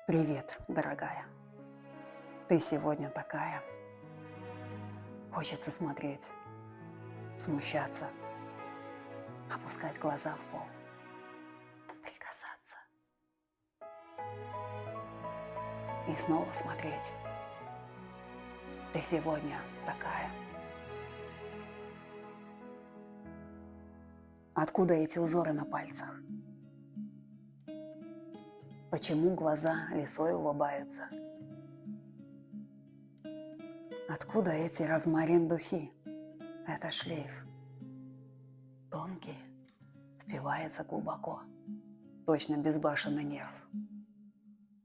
Привет, дорогая. Ты сегодня такая. Хочется смотреть, смущаться, опускать глаза в пол, прикасаться и снова смотреть. Ты сегодня такая. Откуда эти узоры на пальцах? Почему глаза лисой улыбаются? Откуда эти розмарин духи? Это шлейф. Тонкий, впивается глубоко, точно безбашенный нерв.